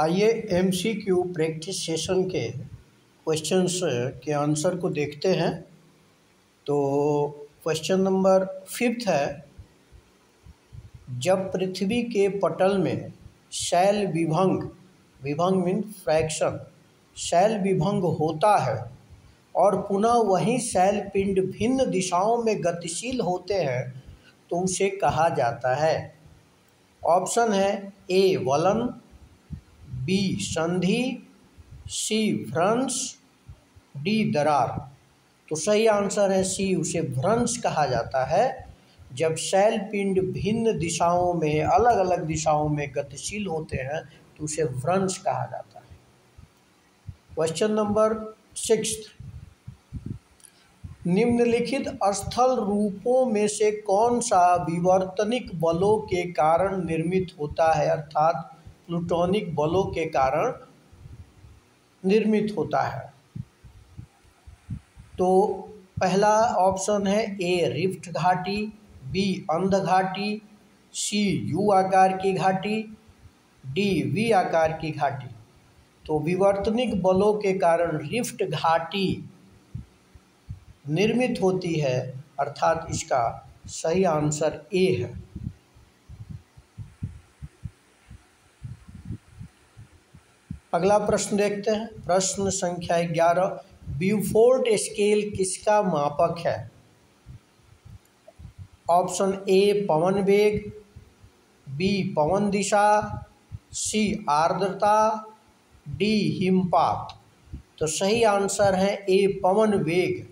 आइए MCQ practice session के questions के आंसर को देखते हैं। तो क्वेश्चन नंबर 5 है, जब पृथ्वी के पटल में शैल विभंग, विभंग मीन फ्रैक्शन, शैल विभंग होता है और पुनः वही शैल पिंड भिन्न दिशाओं में गतिशील होते हैं तो उसे कहा जाता है। ऑप्शन है ए वलन, बी संधि, सी भ्रंश, डी दरार। तो सही आंसर है सी, उसे भ्रंश कहा जाता है। जब शैल पिंड भिन्न दिशाओं में, अलग अलग दिशाओं में गतिशील होते हैं तो उसे भ्रंश कहा जाता है। क्वेश्चन नंबर 6, निम्नलिखित स्थल रूपों में से कौन सा विवर्तनिक बलों के कारण निर्मित होता है, अर्थात प्लूटोनिक बलों के कारण निर्मित होता है। तो पहला ऑप्शन है ए रिफ्ट घाटी, बी अंध घाटी, सी यू आकार की घाटी, डी वी आकार की घाटी। तो विवर्तनिक बलों के कारण रिफ्ट घाटी निर्मित होती है, अर्थात इसका सही आंसर ए है। अगला प्रश्न देखते हैं, प्रश्न संख्या 11, ब्यूफोर्ट स्केल किसका मापक है? ऑप्शन ए पवन वेग, बी पवन दिशा, सी आर्द्रता, डी हिमपात। तो सही आंसर है ए पवन वेग।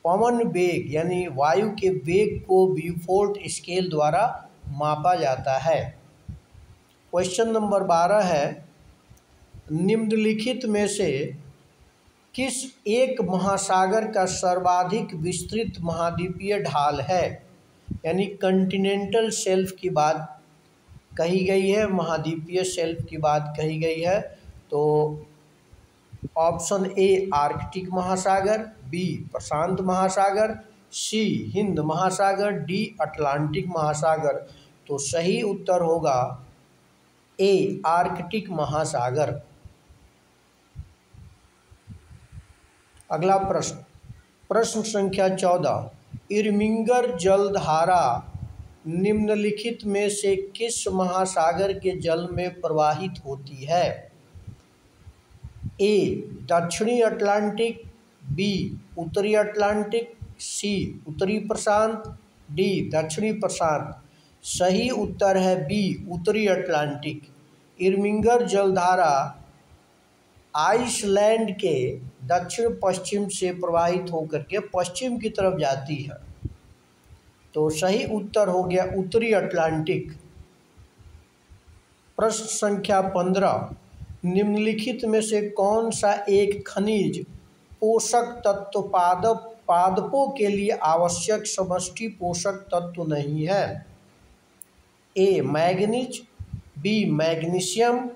पवन वेग यानी वायु के वेग को ब्यूफोर्ट स्केल द्वारा मापा जाता है। क्वेश्चन नंबर 12 है, निम्नलिखित में से किस एक महासागर का सर्वाधिक विस्तृत महाद्वीपीय ढाल है? यानी कॉन्टिनेंटल शेल्फ की बात कही गई है, महाद्वीपीय शेल्फ की बात कही गई है। तो ऑप्शन ए आर्कटिक महासागर, बी प्रशांत महासागर, सी हिंद महासागर, डी अटलांटिक महासागर। तो सही उत्तर होगा ए आर्कटिक महासागर। अगला प्रश्न, प्रश्न संख्या 14, इरमिंगर जलधारा निम्नलिखित में से किस महासागर के जल में प्रवाहित होती है? ए दक्षिणी अटलांटिक, बी उत्तरी अटलांटिक, सी उत्तरी प्रशांत, डी दक्षिणी प्रशांत। सही उत्तर है बी उत्तरी अटलांटिक। इरमिंगर जलधारा आइसलैंड के दक्षिण पश्चिम से प्रवाहित होकर के पश्चिम की तरफ जाती है। तो सही उत्तर हो गया उत्तरी अटलांटिक। प्रश्न संख्या 15, निम्नलिखित में से कौन सा एक खनिज पोषक तत्व पादपों के लिए आवश्यक समष्टि पोषक तत्व नहीं है? ए मैग्नीज, बी मैग्नीशियम,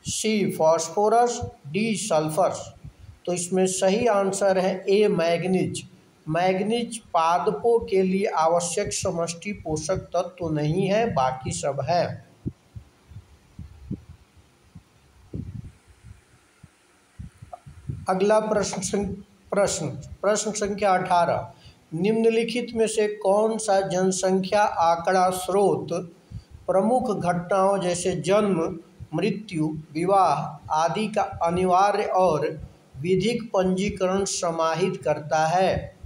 सी फास्फोरस, डी सल्फर। तो इसमें सही आंसर है ए मैग्नीज। मैग्नीज पादपों के लिए आवश्यक समष्टि पोषक तत्व नहीं है, बाकी सब है। अगला प्रश्न संख्या 18, निम्नलिखित में से कौन सा जनसंख्या आंकड़ा स्रोत प्रमुख घटनाओं जैसे जन्म, मृत्यु, विवाह आदि का अनिवार्य और विधिक पंजीकरण समाहित करता है?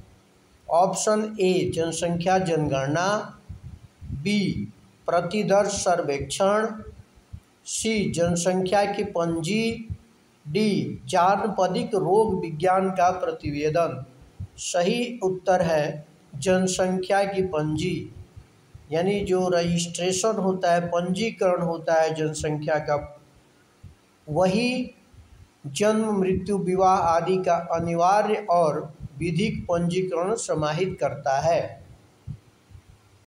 ऑप्शन ए जनसंख्या जनगणना, बी प्रतिदर्श सर्वेक्षण, सी जनसंख्या की पंजी, डी जानपदिक रोग विज्ञान का प्रतिवेदन। सही उत्तर है जनसंख्या की पंजी, यानी जो रजिस्ट्रेशन होता है, पंजीकरण होता है जनसंख्या का, वही जन्म, मृत्यु, विवाह आदि का अनिवार्य और विधिक पंजीकरण समाहित करता है।